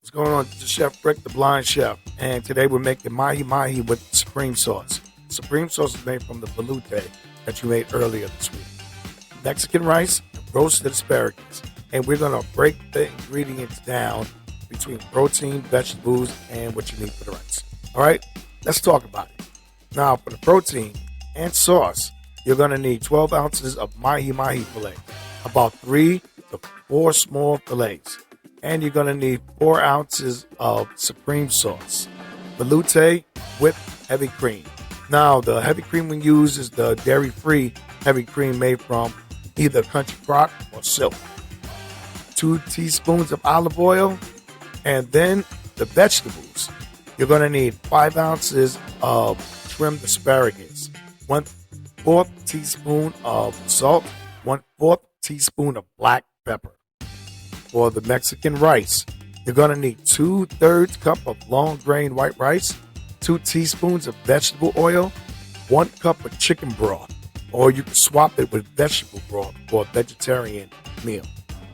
What's going on? This is Chef Rick, the Blind Chef, and today we're making Mahi-Mahi with supreme sauce. Supreme sauce is made from the velouté that you made earlier this week. Mexican rice, roasted asparagus, and we're going to break the ingredients down between protein, vegetables, and what you need for the rice. All right, let's talk about it. Now, for the protein and sauce, you're going to need 12 ounces of Mahi-Mahi filet, about 3 to 4 small fillets. And you're going to need 4 ounces of supreme sauce, velouté with heavy cream. Now, the heavy cream we use is the dairy-free heavy cream made from either Country Crock or Silk. 2 teaspoons of olive oil, and then the vegetables. You're going to need 5 ounces of trimmed asparagus, 1/4 teaspoon of salt, 1/4 teaspoon of black pepper. For the Mexican rice, you're going to need 2/3 cup of long grain white rice, 2 teaspoons of vegetable oil, 1 cup of chicken broth, or you can swap it with vegetable broth for a vegetarian meal.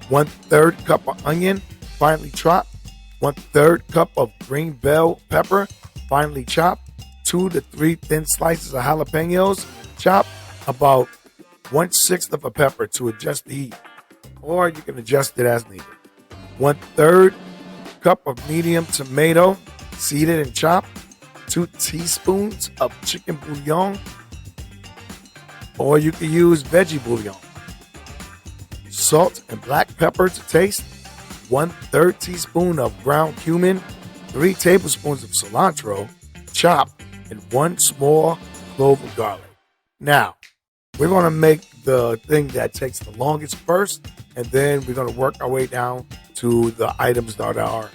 1/3 cup of onion, finely chopped, 1/3 cup of green bell pepper, finely chopped, 2 to 3 thin slices of jalapenos, chopped, about 1/6 of a pepper to adjust the heat, or you can adjust it as needed. 1/3 cup of medium tomato, seeded and chopped, 2 teaspoons of chicken bouillon, or you can use veggie bouillon. Salt and black pepper to taste, 1/3 teaspoon of ground cumin, 3 tablespoons of cilantro, chopped, and 1 small clove of garlic. Now, we're going to make the thing that takes the longest first, and then we're going to work our way down to the items that are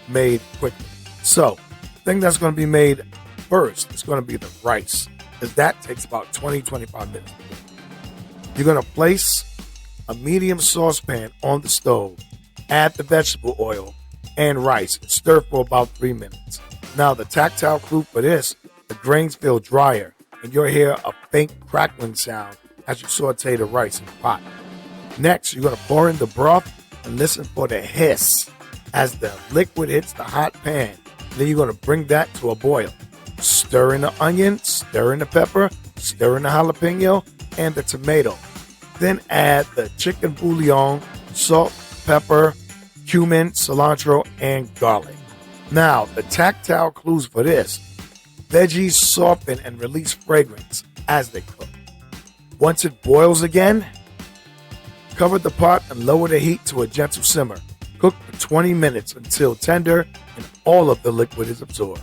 made quickly. So, the thing that's going to be made first is going to be the rice, because that takes about 20-25 minutes. You're going to place a medium saucepan on the stove, add the vegetable oil and rice, and stir for about 3 minutes. Now, the tactile clue for this, the grains feel drier, and you'll hear a faint crackling sound as you saute the rice in the pot. Next, you're going to pour in the broth and listen for the hiss as the liquid hits the hot pan. Then you're going to bring that to a boil. Stir in the onion, stir in the pepper, stir in the jalapeno and the tomato. Then add the chicken bouillon, salt, pepper, cumin, cilantro, and garlic. Now, the tactile clues for this. Veggies soften and release fragrance as they cook. Once it boils again, cover the pot and lower the heat to a gentle simmer. Cook for 20 minutes until tender and all of the liquid is absorbed.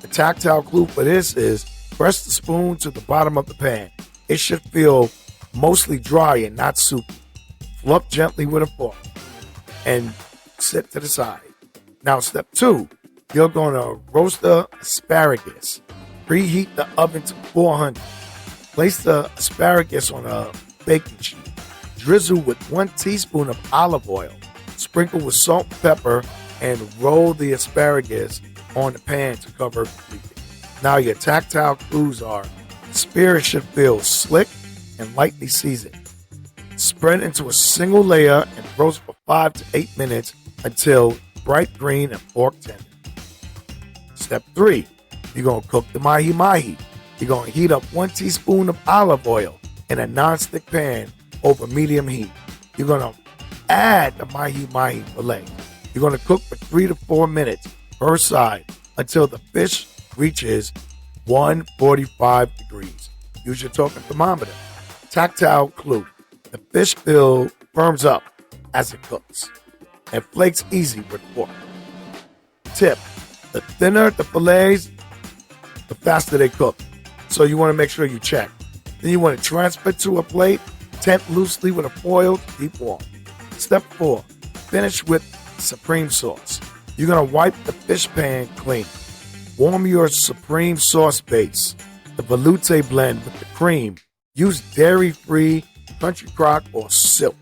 The tactile clue for this is press the spoon to the bottom of the pan. It should feel mostly dry and not soupy. Fluff gently with a fork and set to the side. Now, step 2, you're going to roast the asparagus. Preheat the oven to 400. Place the asparagus on a baking sheet. Drizzle with 1 teaspoon of olive oil. Sprinkle with salt and pepper and roll the asparagus on the pan to cover completely. Now your tactile clues are: the asparagus should feel slick and lightly seasoned. Spread into a single layer and roast for 5 to 8 minutes until bright green and fork tender. Step 3, you're going to cook the Mahi-Mahi. You're going to heat up 1 teaspoon of olive oil in a non-stick pan over medium heat. You're going to add the Mahi-Mahi filet. You're going to cook for 3 to 4 minutes per side until the fish reaches 145 degrees. Use your talking thermometer. Tactile clue: the fish firms up as it cooks and flakes easy with fork. Tip: the thinner the fillets, the faster they cook. So you want to make sure you check. Then you want to transfer to a plate, tent loosely with a foil to keep warm. Step 4, finish with supreme sauce. You're going to wipe the fish pan clean. Warm your supreme sauce base, the velouté blend with the cream. Use dairy-free, Country Crock, or Silk.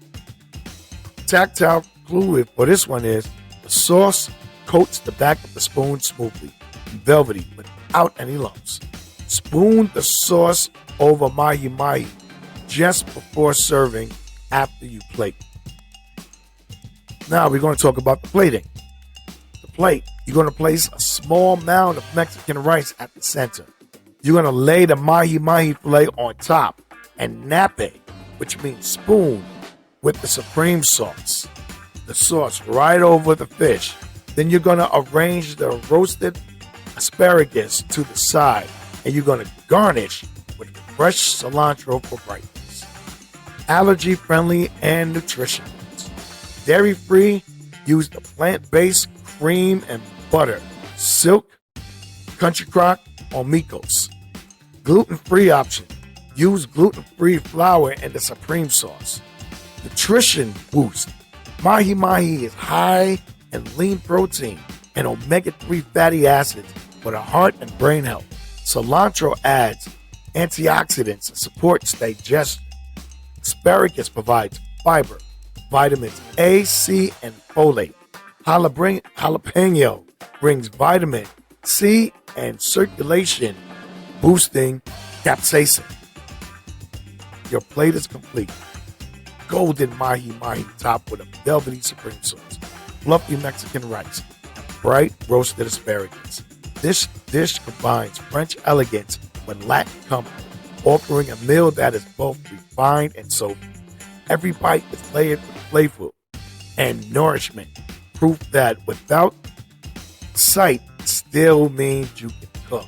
Tactile clue for this one is the sauce coats the back of the spoon smoothly and velvety without any lumps. Spoon the sauce over Mahi-Mahi just before serving after you plate. Now we're going to talk about the plating. The plate, you're going to place a small mound of Mexican rice at the center. You're going to lay the Mahi-Mahi filet on top and nappe, which means spoon, with the supreme sauce. The sauce right over the fish. Then you're going to arrange the roasted asparagus to the side, and you're going to garnish with fresh cilantro for brightness. Allergy-friendly and nutritious. Dairy-free, use the plant-based cream and butter, Silk, Country Crock, or Mikos. Gluten-free option, use gluten-free flour in the supreme sauce. Nutrition boost, Mahi-Mahi is high in lean protein and omega-3 fatty acids for the heart and brain health. Cilantro adds antioxidants and supports digestion. Asparagus provides fiber, vitamins A, C, and folate. Jalapeno brings vitamin C and circulation, boosting capsaicin. Your plate is complete. Golden Mahi-Mahi topped with a velvety supreme sauce, fluffy Mexican rice, and bright roasted asparagus. This dish combines French elegance with Latin comfort, offering a meal that is both refined and soulful. Every bite is layered with flavor and nourishment, proof that without sight still means you can cook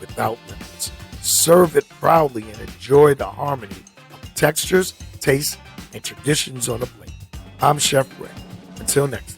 without limits. Serve it proudly and enjoy the harmony of textures, tastes, and traditions on the plate. I'm Chef Ray. Until next time.